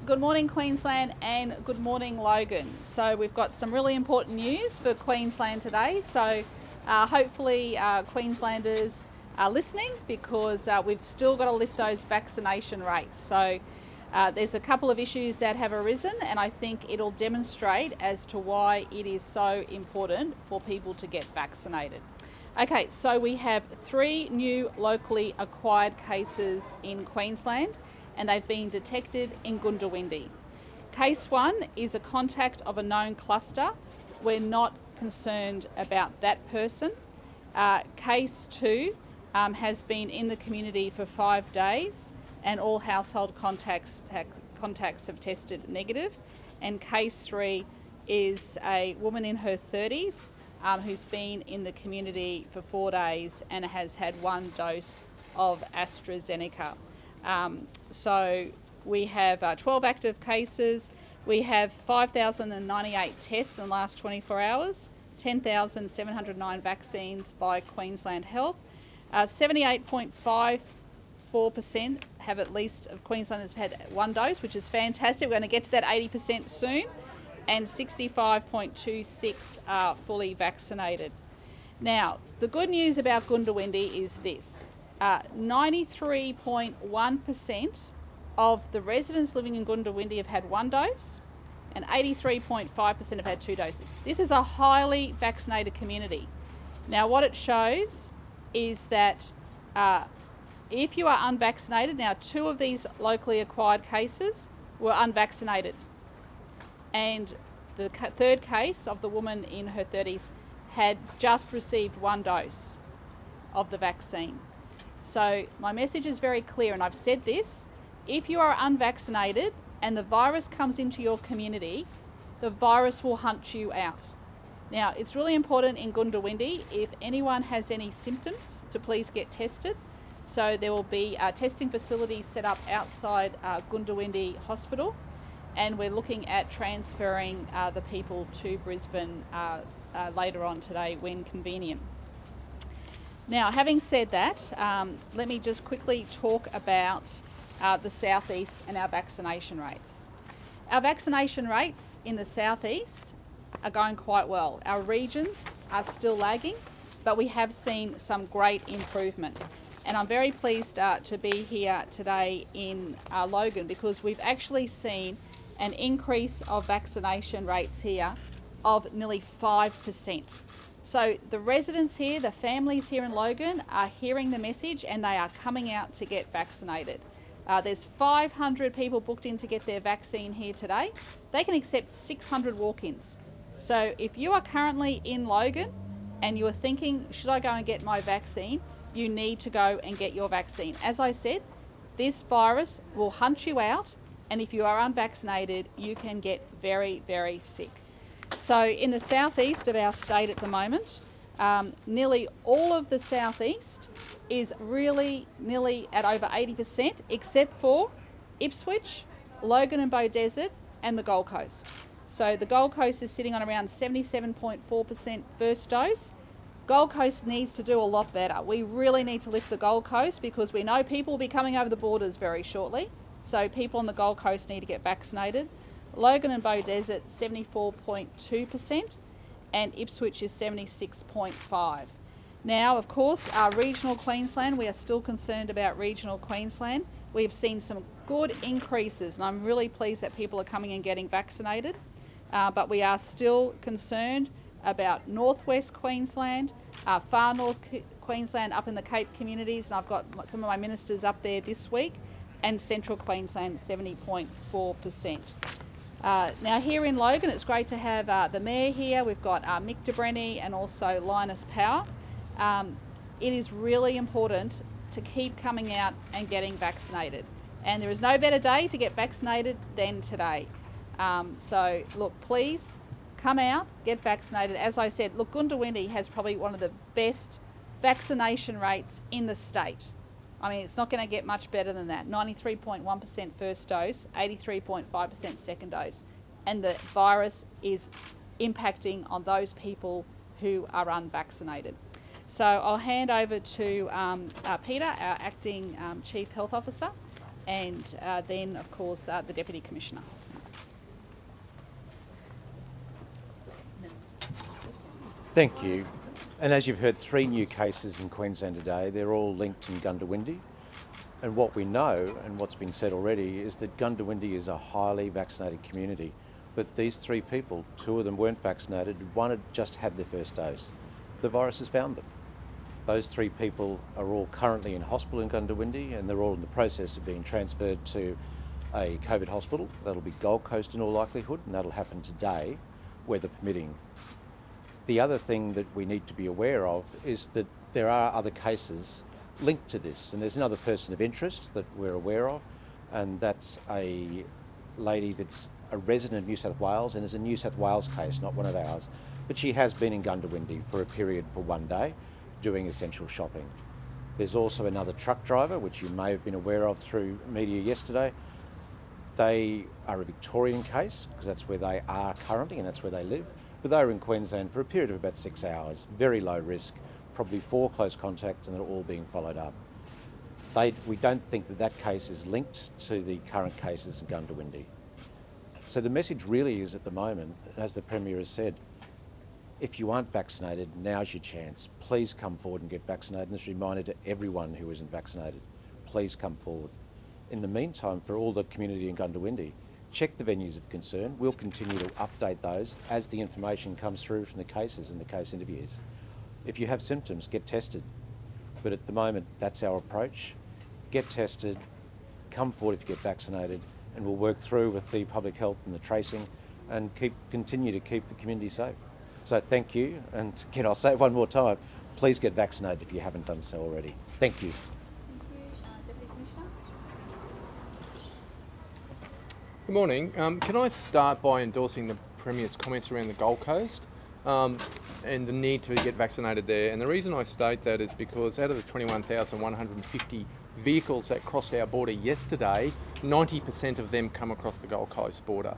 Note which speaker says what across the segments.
Speaker 1: Good morning Queensland and good morning Logan. So we've got some really important news for Queensland today. So hopefully Queenslanders are listening because we've still got to lift those vaccination rates. So there's a couple of issues that have arisen and I think it'll demonstrate as to why it is so important for people to get vaccinated. Okay, so we have 3 new locally acquired cases in Queensland and they've been detected in Goondiwindi. Case 1 is a contact of a known cluster. We're not concerned about that person. Case 2 has been in the community for 5 days and all household contacts have tested negative. And case 3 is a woman in her 30s who's been in the community for 4 days and has had 1 dose of AstraZeneca. So we have 12 active cases. We have 5,098 tests in the last 24 hours, 10,709 vaccines by Queensland Health. 78.54% have at least of Queenslanders had 1 dose, which is fantastic. We're going to get to that 80% soon. And 65.26 are fully vaccinated. Now, the good news about Goondiwindi is this. 93.1% of the residents living in Goondiwindi have had 1 dose and 83.5% have had 2 doses. This is a highly vaccinated community. Now what it shows is that if you are unvaccinated, now 2 of these locally acquired cases were unvaccinated. And the 3rd case of the woman in her 30s had just received 1 dose of the vaccine. So my message is very clear, and I've said this: if you are unvaccinated and the virus comes into your community, the virus will hunt you out. Now, it's really important in Goondiwindi, if anyone has any symptoms, to please get tested. So there will be testing facilities set up outside Goondiwindi Hospital, and we're looking at transferring the people to Brisbane later on today when convenient. Now, having said that, let me just quickly talk about the southeast and our vaccination rates. Our vaccination rates in the southeast are going quite well. Our regions are still lagging, but we have seen some great improvement. And I'm very pleased to be here today in Logan because we've actually seen an increase of vaccination rates here of nearly 5%. So the residents here, the families here in Logan are hearing the message and they are coming out to get vaccinated. There's 500 people booked in to get their vaccine here today. They can accept 600 walk-ins. So if you are currently in Logan and you are thinking, should I go and get my vaccine? You need to go and get your vaccine. As I said, this virus will hunt you out, and if you are unvaccinated, you can get very, very sick. So in the southeast of our state at the moment, nearly all of the southeast is really nearly at over 80%, except for Ipswich, Logan and Beaudesert, and the Gold Coast. So the Gold Coast is sitting on around 77.4% first dose. Gold Coast needs to do a lot better. We really need to lift the Gold Coast because we know people will be coming over the borders very shortly. So people on the Gold Coast need to get vaccinated. Logan and Beaudesert 74.2% and Ipswich is 76.5%. Now, of course, our regional Queensland, we are still concerned about regional Queensland. We've seen some good increases and I'm really pleased that people are coming and getting vaccinated. But we are still concerned about northwest Queensland, far north Queensland up in the Cape communities, and I've got some of my ministers up there this week, and central Queensland 70.4%. Now here in Logan, it's great to have the Mayor here. We've got Mick de Brenny and also Linus Power. It is really important to keep coming out and getting vaccinated. And there is no better day to get vaccinated than today. So look, please come out, get vaccinated. As I said, look, Goondiwindi has probably one of the best vaccination rates in the state. I mean, it's not going to get much better than that. 93.1% first dose, 83.5% second dose. And the virus is impacting on those people who are unvaccinated. So I'll hand over to Peter, our Acting Chief Health Officer, and then, of course, the Deputy Commissioner.
Speaker 2: Thank you. And as you've heard, 3 new cases in Queensland today. They're all linked in Gundawindi. And what we know, and what's been said already, is that Gundawindi is a highly vaccinated community. But these 3 people, 2 of them weren't vaccinated, 1 had just had their first dose. The virus has found them. Those 3 people are all currently in hospital in Gundawindi, and they're all in the process of being transferred to a COVID hospital. That'll be Gold Coast in all likelihood, and that'll happen today, weather permitting. The other thing that we need to be aware of is that there are other cases linked to this, and there's another person of interest that we're aware of, and that's a lady that's a resident of New South Wales and is a New South Wales case, not one of ours, but she has been in Gundawindi for a period for 1 day doing essential shopping. There's also another truck driver, which you may have been aware of through media yesterday. They are a Victorian case because that's where they are currently and that's where they live. But they were in Queensland for a period of about 6 hours, very low risk, probably 4 close contacts, and they're all being followed up. We don't think that that case is linked to the current cases in Gundawindi. So the message really is at the moment, as the Premier has said, if you aren't vaccinated, now's your chance. Please come forward and get vaccinated. And this is a reminder to everyone who isn't vaccinated, please come forward. In the meantime, for all the community in Gundawindi, check the venues of concern. We'll continue to update those as the information comes through from the cases and the case interviews. If you have symptoms, get tested. But at the moment, that's our approach. Get tested, come forward if you get vaccinated, and we'll work through with the public health and the tracing and continue to keep the community safe. So thank you, and again, I'll say it one more time, please get vaccinated if you haven't done so already. Thank you.
Speaker 1: Deputy Commissioner.
Speaker 3: Good morning. Can I start by endorsing the Premier's comments around the Gold Coast and the need to get vaccinated there? And the reason I state that is because out of the 21,150 vehicles that crossed our border yesterday, 90% of them come across the Gold Coast border.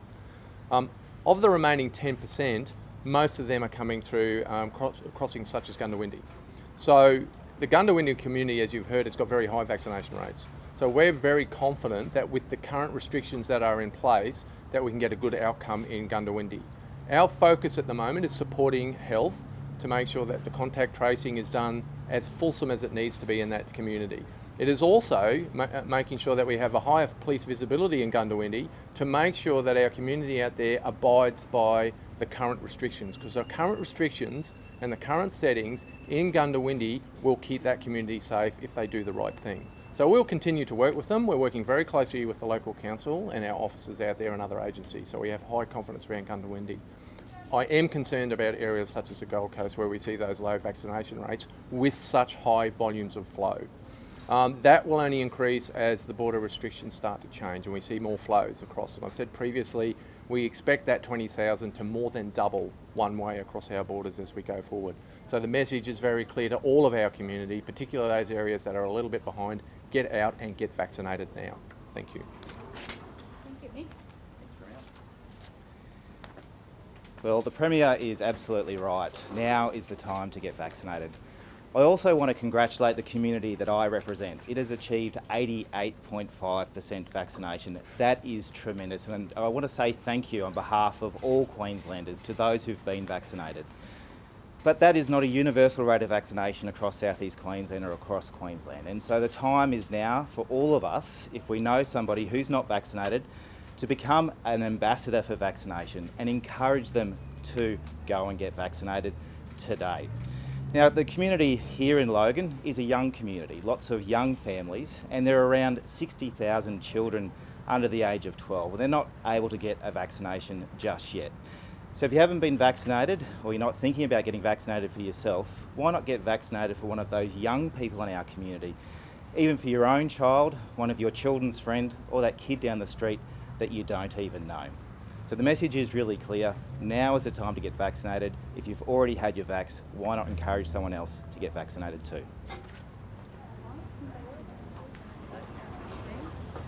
Speaker 3: Of the remaining 10%, most of them are coming through crossings such as Gundawindi. So the Gundawindi community, as you've heard, has got very high vaccination rates. So we're very confident that with the current restrictions that are in place, that we can get a good outcome in Gundawindi. Our focus at the moment is supporting health to make sure that the contact tracing is done as fulsome as it needs to be in that community. It is also making sure that we have a higher police visibility in Gundawindi to make sure that our community out there abides by the current restrictions, because the current restrictions and the current settings in Gundawindi will keep that community safe if they do the right thing. So we'll continue to work with them. We're working very closely with the local council and our officers out there and other agencies, so we have high confidence around Gundawindi. I am concerned about areas such as the Gold Coast where we see those low vaccination rates with such high volumes of flow. That will only increase as the border restrictions start to change and we see more flows across. And I've said previously, we expect that 20,000 to more than double one way across our borders as we go forward. So the message is very clear to all of our community, particularly those areas that are a little bit behind, get out and get vaccinated now. Thank you.
Speaker 1: Thank you, Nick.
Speaker 4: Well, the Premier is absolutely right. Now is the time to get vaccinated. I also want to congratulate the community that I represent. It has achieved 88.5% vaccination. That is tremendous, and I want to say thank you on behalf of all Queenslanders to those who've been vaccinated. But that is not a universal rate of vaccination across South East Queensland or across Queensland. And so the time is now for all of us, if we know somebody who's not vaccinated, to become an ambassador for vaccination and encourage them to go and get vaccinated today. Now, the community here in Logan is a young community, lots of young families, and there are around 60,000 children under the age of 12. They're not able to get a vaccination just yet. So if you haven't been vaccinated or you're not thinking about getting vaccinated for yourself, why not get vaccinated for one of those young people in our community, even for your own child, one of your children's friend, or that kid down the street that you don't even know. So the message is really clear. Now is the time to get vaccinated. If you've already had your vax, why not encourage someone else to get vaccinated too?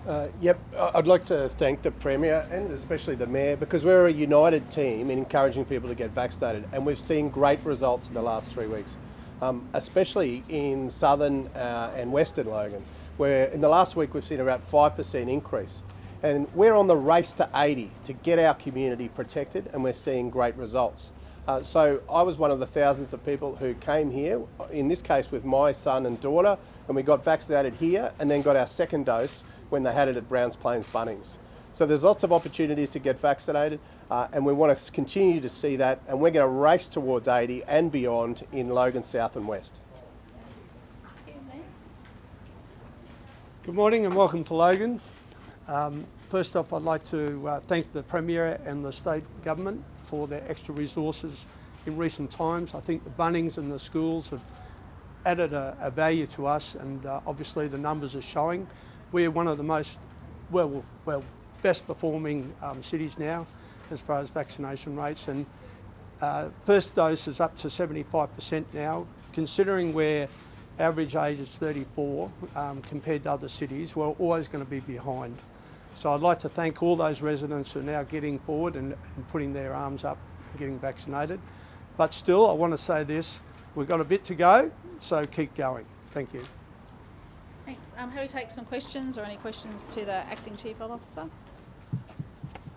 Speaker 5: I'd like to thank the Premier and especially the Mayor, because we're a united team in encouraging people to get vaccinated, and we've seen great results in the last 3 weeks, especially in southern and western Logan, where in the last week we've seen about 5% increase. And we're on the race to 80 to get our community protected, and we're seeing great results. So I was one of the thousands of people who came here, in this case with my son and daughter, and we got vaccinated here and then got our second dose when they had it at Browns Plains Bunnings. So there's lots of opportunities to get vaccinated, and we want to continue to see that, and we're going to race towards 80 and beyond in Logan South and West.
Speaker 6: Good morning and welcome to Logan. First off, I'd like to thank the Premier and the state government for their extra resources in recent times. I think the Bunnings and the schools have added a value to us, and obviously the numbers are showing. We're one of the most best performing cities now as far as vaccination rates, and first dose is up to 75% now. Considering we're average age is 34 compared to other cities, we're always going to be behind. So I'd like to thank all those residents who are now getting forward and putting their arms up and getting vaccinated. But still, I want to say this, we've got a bit to go, so keep going. Thank you.
Speaker 1: Thanks. How do we take some questions or any questions to the Acting Chief Health Officer?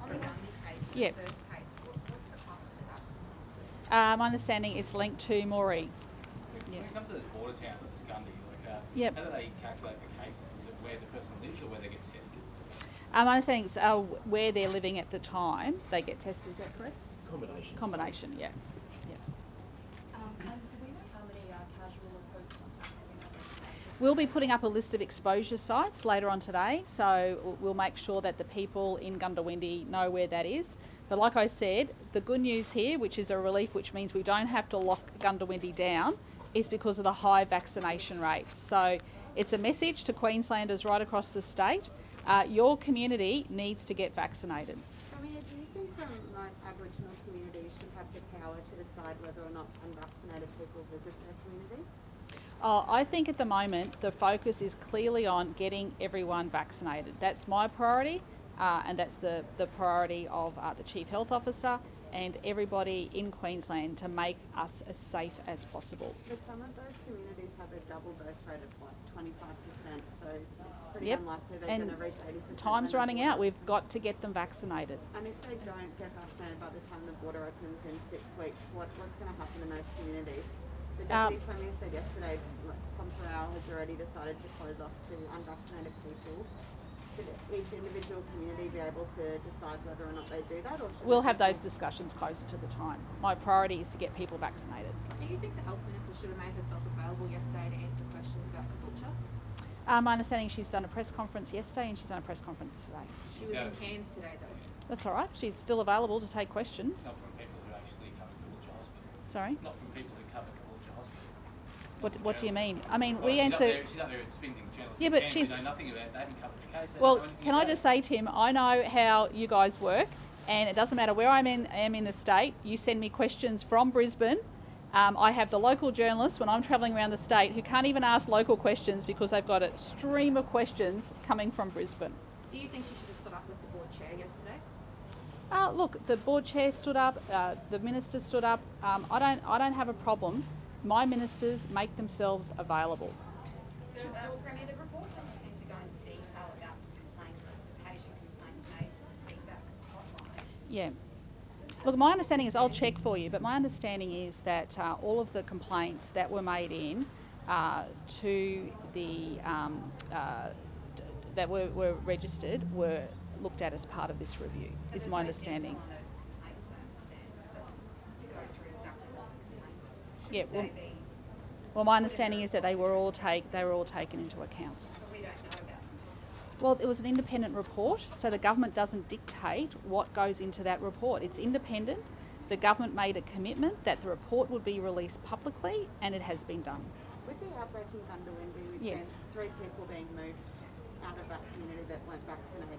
Speaker 7: On the Gundy case,
Speaker 1: Yeah.
Speaker 7: the first case, what's the cost of the vaccine?
Speaker 1: My understanding it's linked to Moree.
Speaker 8: When it comes to those border towns like Gundy,
Speaker 1: Yep.
Speaker 8: how do they calculate the cases? Is it where the person lives or where they get tested?
Speaker 1: My understanding is where they're living at the time, they get tested, is that correct? Combination, yeah.
Speaker 7: And do we know how many casual or close contacts we have?
Speaker 1: We'll be putting up a list of exposure sites later on today, so we'll make sure that the people in Gundawindi know where that is. But like I said, the good news here, which is a relief, which means we don't have to lock Gundawindi down, is because of the high vaccination rates. So it's a message to Queenslanders right across the state. Your community needs to get vaccinated.
Speaker 7: Premier, do you think most Aboriginal communities should have the power to decide whether or not unvaccinated people visit their community?
Speaker 1: I think at the moment the focus is clearly on getting everyone vaccinated. That's my priority, and that's the priority of the Chief Health Officer and everybody in Queensland to make us as safe as possible.
Speaker 7: But some of those communities have a double dose rate of like 25%, so it's pretty
Speaker 1: Yep.
Speaker 7: unlikely they're
Speaker 1: And
Speaker 7: going to reach 80%.
Speaker 1: time's
Speaker 7: when
Speaker 1: running
Speaker 7: the
Speaker 1: out.
Speaker 7: border-
Speaker 1: We've got to get them vaccinated.
Speaker 7: And if they don't get vaccinated by the time the border opens in 6 weeks, what's going to happen in those communities? The Deputy Premier said yesterday, Pomperau has already decided to close off to unvaccinated people. Should each individual community be able to decide whether or not they do that? Or should
Speaker 1: We'll
Speaker 7: it
Speaker 1: have
Speaker 7: be
Speaker 1: those discussions closer to the time. My priority is to get people vaccinated.
Speaker 9: Do you think the Health Minister should have made herself available yesterday to answer questions about Caboolture?
Speaker 1: My understanding she's done a press conference yesterday and she's done a press conference today.
Speaker 9: She was in Cairns today though.
Speaker 1: That's all right. She's still available to take
Speaker 8: Not
Speaker 1: questions.
Speaker 8: from people who actually cover Caboolture Hospital.
Speaker 1: Sorry?
Speaker 8: Not from people who cover Caboolture Hospital.
Speaker 1: What do you mean? I mean,
Speaker 8: Well,
Speaker 1: we
Speaker 8: she's up
Speaker 1: answer...
Speaker 8: there- She's up there speaking to journalists.
Speaker 1: Yeah,
Speaker 8: in
Speaker 1: but
Speaker 8: Cairns,
Speaker 1: she's-
Speaker 8: We know nothing about. They haven't covered the case. They
Speaker 1: Well,
Speaker 8: don't know anything
Speaker 1: can I
Speaker 8: about
Speaker 1: just
Speaker 8: it.
Speaker 1: say, Tim, I know how you guys work, and it doesn't matter where am in the state. You send me questions from Brisbane. I have the local journalists when I'm travelling around the state who can't even ask local questions because they've got a stream of questions coming from Brisbane.
Speaker 9: Do you think she should have stood up with the board chair yesterday?
Speaker 1: Look, the board chair stood up, the minister stood up. I don't have a problem. My ministers make themselves available.
Speaker 9: The Premier, the report doesn't seem to go into detail about complaints, patient complaints made to the feedback hotline.
Speaker 1: Yeah. Look, my understanding is, I'll check for you, but my understanding is that all of the complaints that were made in to the that were registered were looked at as part of this review.
Speaker 9: And
Speaker 1: Is
Speaker 9: there's
Speaker 1: my
Speaker 9: no
Speaker 1: understanding.
Speaker 9: detail on those complaints, I understand. It doesn't go through exactly what the complaints were.
Speaker 1: Yeah,
Speaker 9: Should
Speaker 1: well-
Speaker 9: they be?
Speaker 1: Well, my understanding is that they were all taken into account.
Speaker 9: But we don't know about them.
Speaker 1: Well, it was an independent report, so the government doesn't dictate what goes into that report. It's independent. The government made a commitment that the report would be released publicly, and it has been done.
Speaker 7: With the outbreak in Gundawindi, we've
Speaker 1: Yes.
Speaker 7: seen 3 people being moved out of that community that weren't vaccinated.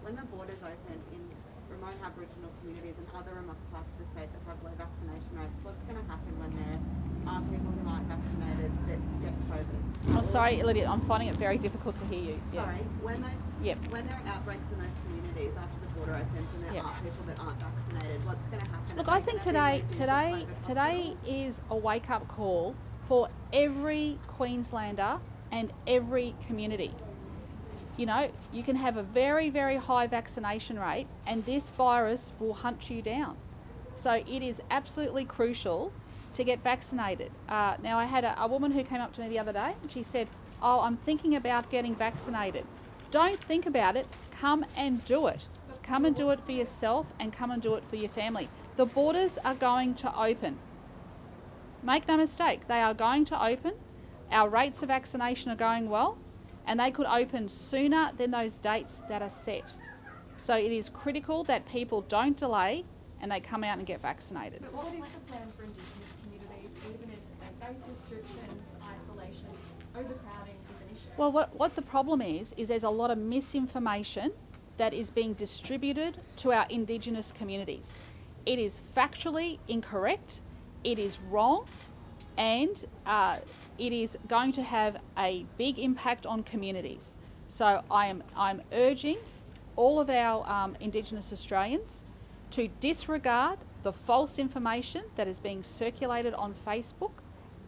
Speaker 7: When the borders open in remote Aboriginal communities and other remote parts of the state that have low vaccination rates, what's going to happen when there are people who aren't vaccinated that get COVID?
Speaker 1: I'm sorry, Lydia, I'm finding it very difficult to hear you. Yeah.
Speaker 7: Sorry, when there are outbreaks in those communities after the border opens and there
Speaker 1: Yep.
Speaker 7: are people that aren't vaccinated, what's going to happen?
Speaker 1: Look,
Speaker 7: Are
Speaker 1: I
Speaker 7: they
Speaker 1: think
Speaker 7: gonna be moved into
Speaker 1: today
Speaker 7: COVID hospitals?
Speaker 1: is a wake-up call for every Queenslander and every community. You know, you can have a very, very high vaccination rate and this virus will hunt you down. So it is absolutely crucial to get vaccinated. Now I had a woman who came up to me the other day and she said, oh, I'm thinking about getting vaccinated. Don't think about it, come and do it. Come and do it for yourself and come and do it for your family. The borders are going to open. Make no mistake, they are going to open. Our rates of vaccination are going well and they could open sooner than those dates that are set. So it is critical that people don't delay and they come out and get vaccinated.
Speaker 10: But what is the plan for Indigenous communities, even if they face restrictions, isolation, overcrowding is an issue?
Speaker 1: Well, what the problem is there's a lot of misinformation that is being distributed to our Indigenous communities. It is factually incorrect, it is wrong, and it is going to have a big impact on communities. So I'm urging all of our Indigenous Australians to disregard the false information that is being circulated on Facebook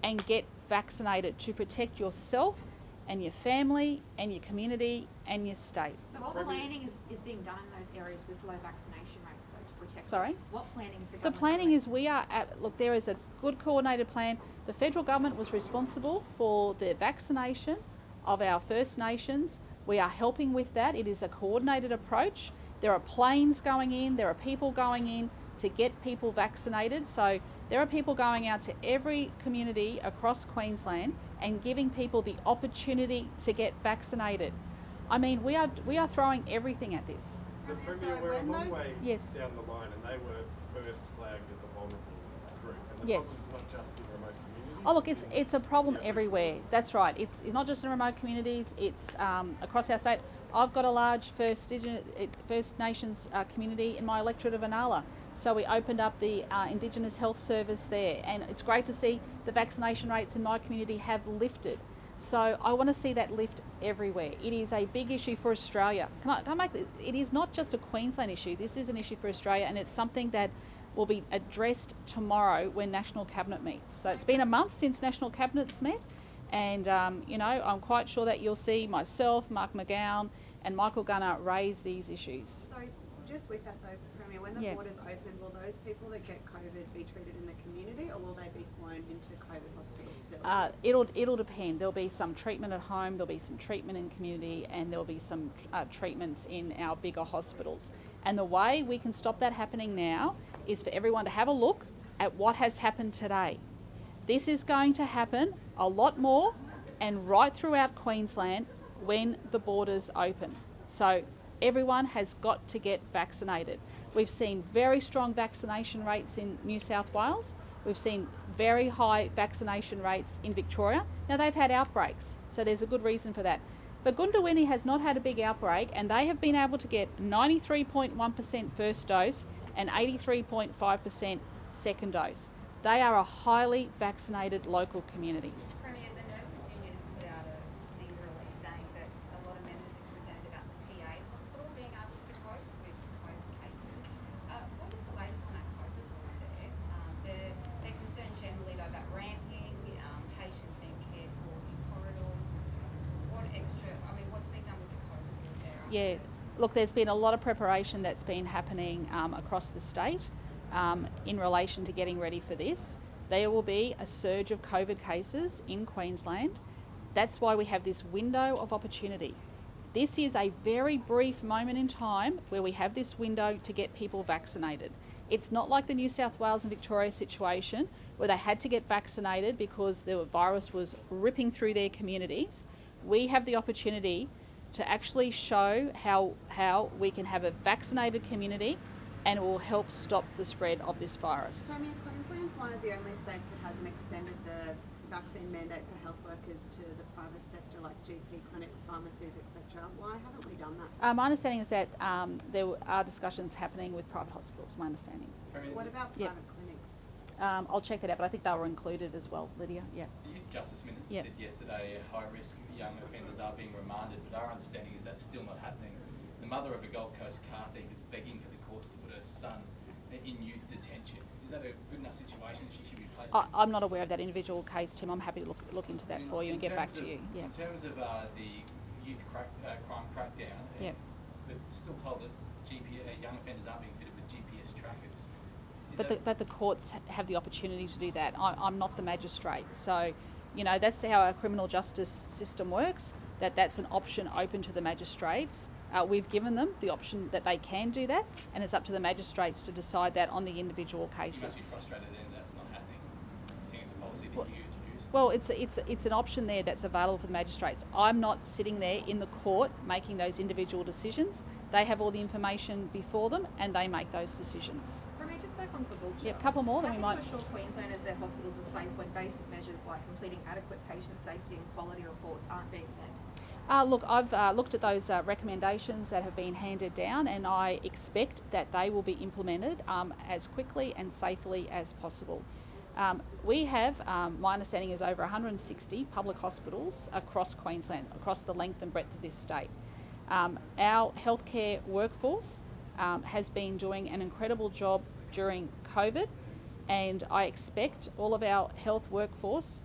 Speaker 1: and get vaccinated to protect yourself and your family and your community and your state.
Speaker 10: But what planning is being done in those areas with low vaccination rates though to protect
Speaker 1: Sorry?
Speaker 10: them? What planning is the
Speaker 1: The
Speaker 10: government
Speaker 1: planning
Speaker 10: doing?
Speaker 1: is look, there is a good coordinated plan. The federal government was responsible for the vaccination of our First Nations. We are helping with that. It is a coordinated approach. There are planes going in, there are people going in to get people vaccinated. So there are people going out to every community across Queensland and giving people the opportunity to get vaccinated. I mean, we are throwing everything at this.
Speaker 11: The Premier, we're a long way
Speaker 1: Yes.
Speaker 11: down the line and they were first flagged as a vulnerable group. And the
Speaker 1: Yes.
Speaker 11: problem's not just in remote communities.
Speaker 1: Oh look, it's a problem everywhere. That's right. It's not just in remote communities. It's across our state. I've got a large First Nations community in my electorate of Inala. So we opened up the Indigenous Health Service there, and it's great to see the vaccination rates in my community have lifted. So I want to see that lift everywhere. It is a big issue for Australia. It is not just a Queensland issue. This is an issue for Australia, and it's something that will be addressed tomorrow when National Cabinet meets. So it's been a month since National Cabinet's met, and you know, I'm quite sure that you'll see myself, Mark McGowan and Michael Gunner raise these issues.
Speaker 7: So just with that though, Premier, when the
Speaker 1: Yeah.
Speaker 7: borders open, will those people that get COVID be treated in the community or will they be flown into COVID hospitals still?
Speaker 1: It'll depend. There'll be some treatment at home, there'll be some treatment in community, and there'll be some treatments in our bigger hospitals. And the way we can stop that happening now is for everyone to have a look at what has happened today. This is going to happen a lot more and right throughout Queensland when the borders open. So everyone has got to get vaccinated. We've seen very strong vaccination rates in New South Wales. We've seen very high vaccination rates in Victoria. Now they've had outbreaks, so there's a good reason for that. But Goondiwindi has not had a big outbreak and they have been able to get 93.1% first dose and 83.5% second dose. They are a highly vaccinated local community.
Speaker 9: Premier, the Nurses Union has put out a media release saying that a lot of members are concerned about the PA hospital being able to cope with COVID cases. What is the latest on that COVID there? They're concerned generally though about ramping, patients being cared for in corridors. What's being done with the COVID there?
Speaker 1: Yeah, look, there's been a lot of preparation that's been happening across the state in relation to getting ready for this. There will be a surge of COVID cases in Queensland. That's why we have this window of opportunity. This is a very brief moment in time where we have this window to get people vaccinated. It's not like the New South Wales and Victoria situation where they had to get vaccinated because the virus was ripping through their communities. We have the opportunity to actually show how we can have a vaccinated community and it will help stop the spread of this virus.
Speaker 7: Premier, Queensland's one of the only states that hasn't extended the vaccine mandate for health workers to the private sector like GP clinics, pharmacies, etc. Why haven't we done that?
Speaker 1: My understanding is that there are discussions happening with private hospitals, my understanding.
Speaker 7: What about
Speaker 1: Yep.
Speaker 7: private clinics?
Speaker 1: I'll check that out, but I think they were included as well, Lydia. Yeah.
Speaker 8: The Justice Minister
Speaker 1: Yep.
Speaker 8: said yesterday high-risk young offenders are being remanded, but our understanding is that's still not happening. The mother of a Gold Coast car thief is begging for the courts to put her son in youth detention. Is that a good enough situation? She should be placed
Speaker 1: I'm not aware of that individual case, Tim. I'm happy to look into that for you and get back to you. Yeah.
Speaker 8: In terms of the youth crime crackdown,
Speaker 1: Yep.
Speaker 8: we're still told that young offenders aren't being fitted with GPS trackers.
Speaker 1: But the courts have the opportunity to do that. I'm not the magistrate, so that's how our criminal justice system works. That's an option open to the magistrates. We've given them the option that they can do that, and it's up to the magistrates to decide that on the individual cases.
Speaker 8: You must be frustrated then that's not happening. Do you think it's a policy that you introduced?
Speaker 1: Well, it's an option there that's available for the magistrates. I'm not sitting there in the court making those individual decisions. They have all the information before them, and they make those decisions.
Speaker 10: Just back on Caboolture.
Speaker 1: Yeah, a couple more, then we might.
Speaker 10: How can you assure Queenslanders their hospitals are safe when basic measures like completing adequate patient safety and quality reports aren't being met?
Speaker 1: Look, I've looked at those recommendations that have been handed down, and I expect that they will be implemented as quickly and safely as possible. We have, my understanding is, over 160 public hospitals across Queensland, across the length and breadth of this state. Our healthcare workforce has been doing an incredible job during COVID, and I expect all of our health workforce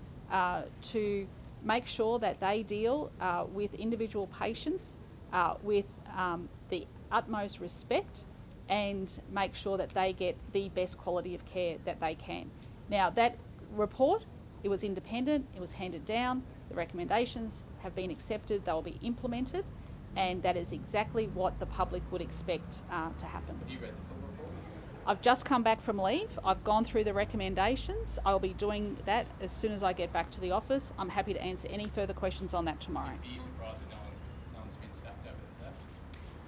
Speaker 1: to make sure that they deal with individual patients with the utmost respect and make sure that they get the best quality of care that they can. Now, that report, it was independent, it was handed down, the recommendations have been accepted, they will be implemented, and that is exactly what the public would expect to happen.
Speaker 8: Have you read the full report?
Speaker 1: I've just come back from leave. I've gone through the recommendations. I'll be doing that as soon as I get back to the office. I'm happy to answer any further questions on that tomorrow.
Speaker 8: Are you surprised that no one's been sacked over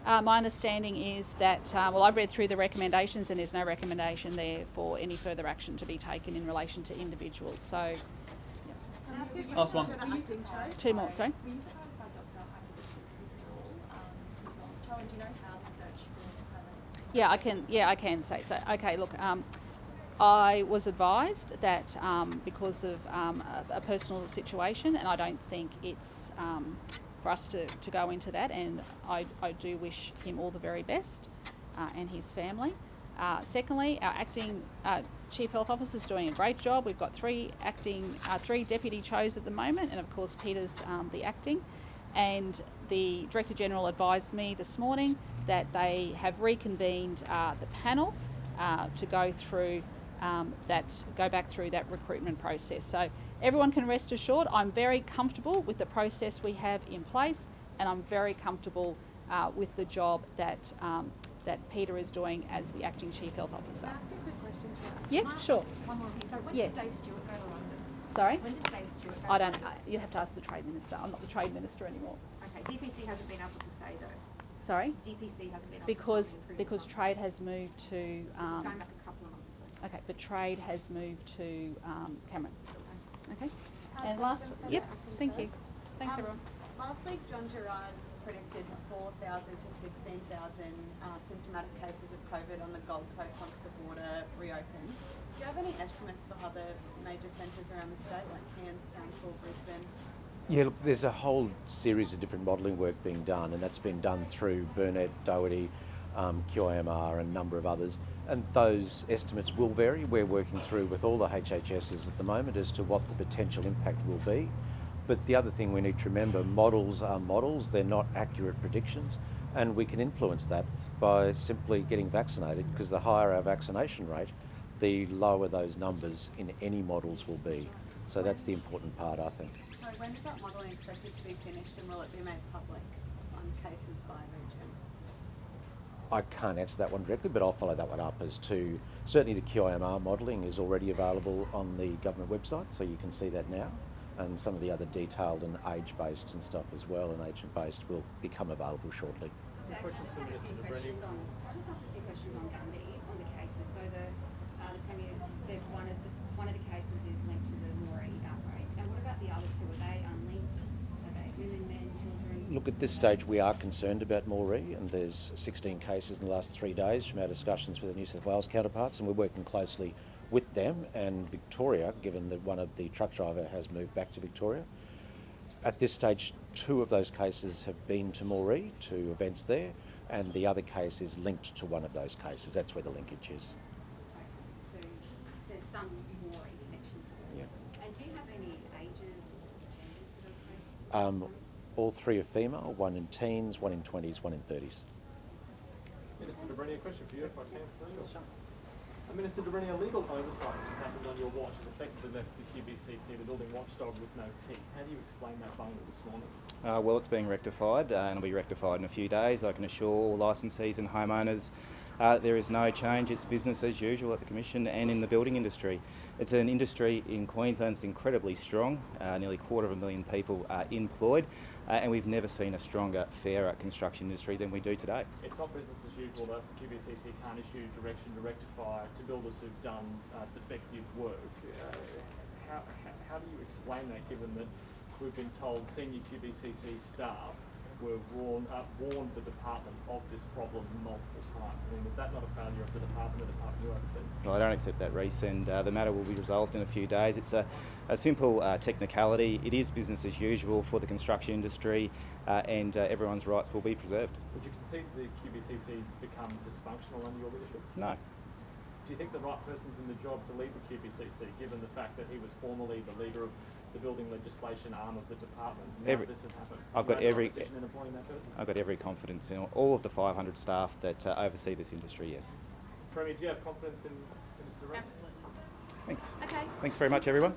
Speaker 8: that?
Speaker 1: My understanding is that, I've read through the recommendations and there's no recommendation there for any further action to be taken in relation to individuals. So,
Speaker 7: Can I ask you a
Speaker 12: Last
Speaker 7: question
Speaker 12: one.
Speaker 7: to the acting charge?
Speaker 1: two more, sorry.
Speaker 10: Were you surprised by Dr. withdrawal? Do you know how the search will
Speaker 1: Yeah, I can say so. Okay, look, I was advised that because of a personal situation, and I don't think it's for us to go into that, and I do wish him all the very best and his family. Secondly, our acting Chief Health Officer is doing a great job. We've got three deputy chos at the moment, and of course Peter's the acting. And the Director General advised me this morning that they have reconvened the panel to go back through that recruitment process. So everyone can rest assured I'm very comfortable with the process we have in place, and I'm very comfortable with the job that Peter is doing as the Acting Chief Health Officer.
Speaker 7: Can I ask you a quick question, Chair?
Speaker 1: Yeah, sure.
Speaker 10: One more. So when
Speaker 1: Yeah.
Speaker 10: does Dave Stewart go to London?
Speaker 1: Sorry?
Speaker 10: When does Dave Stewart go
Speaker 1: I
Speaker 10: to
Speaker 1: don't.
Speaker 10: London?
Speaker 1: You have to ask the Trade Minister. I'm not the Trade Minister anymore.
Speaker 10: Okay, DPC hasn't been able to say though.
Speaker 1: Sorry?
Speaker 10: DPC hasn't been able
Speaker 1: Because
Speaker 10: to say in
Speaker 1: because
Speaker 10: previous
Speaker 1: Trade has moved to.
Speaker 10: This is going back a couple of months though.
Speaker 1: Okay, but Trade has moved to Cameron. Okay.
Speaker 7: Can I
Speaker 1: And last.
Speaker 7: question for
Speaker 1: Yep.
Speaker 7: the acting
Speaker 1: Thank
Speaker 7: charge?
Speaker 1: you. Thanks, everyone.
Speaker 7: Last week, John Gerard predicted 4,000 to 16,000 symptomatic cases of COVID on the Gold Coast once the border reopens. Do you have any estimates for other major centres around the state, like Cairns, Townsville, Brisbane?
Speaker 2: Yeah, look, there's a whole series of different modelling work being done, and that's been done through Burnett, Doherty, QIMR and a number of others. And those estimates will vary. We're working through with all the HHSs at the moment as to what the potential impact will be. But the other thing we need to remember, models are models, they're not accurate predictions, and we can influence that by simply getting vaccinated, because the higher our vaccination rate, the lower those numbers in any models will be. So that's the important part, I think.
Speaker 7: So when is that modelling expected to be finished, and will it be made public on cases by region?
Speaker 2: I can't answer that one directly, but I'll follow that one up as to, certainly the QIMR modelling is already available on the government website, so you can see that now. And some of the other detailed and age-based and stuff as well, and agent-based, will become available shortly.
Speaker 9: I'll just ask a few questions on Gundy, on the cases. So the Premier said one of the cases is linked to the Moree outbreak. And what about the other two? Are they unlinked? Are they women, men, children?
Speaker 2: Look, at this stage we are concerned about Moree, and there's 16 cases in the last 3 days from our discussions with the New South Wales counterparts, and we're working closely with them and Victoria, given that one of the truck driver has moved back to Victoria. At this stage, 2 of those cases have been to Moree, to events there, and the other case is linked to one of those cases. That's where the linkage is.
Speaker 9: Okay, so there's some Moree connection And do you have any ages or genders for those cases?
Speaker 2: All three are female, one in teens, one in 20s, one in 30s.
Speaker 11: Minister De Brenni, a question for you, if I can, please. Minister De Brenni, a legal oversight which has happened on your watch has effectively left the QBCC, the building watchdog, with no teeth. How do you explain that bungler this morning?
Speaker 4: Well, it's being rectified and it'll be rectified in a few days. I can assure all licensees and homeowners there is no change. It's business as usual at the Commission and in the building industry. It's an industry in Queensland that's incredibly strong. Nearly 250,000 people are employed and we've never seen a stronger, fairer construction industry than we do today.
Speaker 11: It's not business as usual that the QBCC can't issue direction to rectify to builders who've done defective work. How do you explain that, given that we've been told senior QBCC staff were warned the department of this problem multiple times? I mean, was that not a failure of the department you oversee?
Speaker 4: Well, I don't accept that, Reece, and the matter will be resolved in a few days. It's a simple technicality. It is business as usual for the construction industry and everyone's rights will be preserved.
Speaker 11: Would you concede the QBCC's become dysfunctional under your leadership?
Speaker 4: No.
Speaker 11: Do you think the right person's in the job to lead the QBCC, given the fact that he was formerly the leader of the building legislation arm of the department? Now this has happened.
Speaker 4: I've got every confidence in all of the 500 staff that oversee this industry, yes.
Speaker 11: Premier, do you have confidence in Mr. Rand?
Speaker 9: Absolutely.
Speaker 4: Thanks.
Speaker 9: Okay.
Speaker 4: Thanks very much, everyone.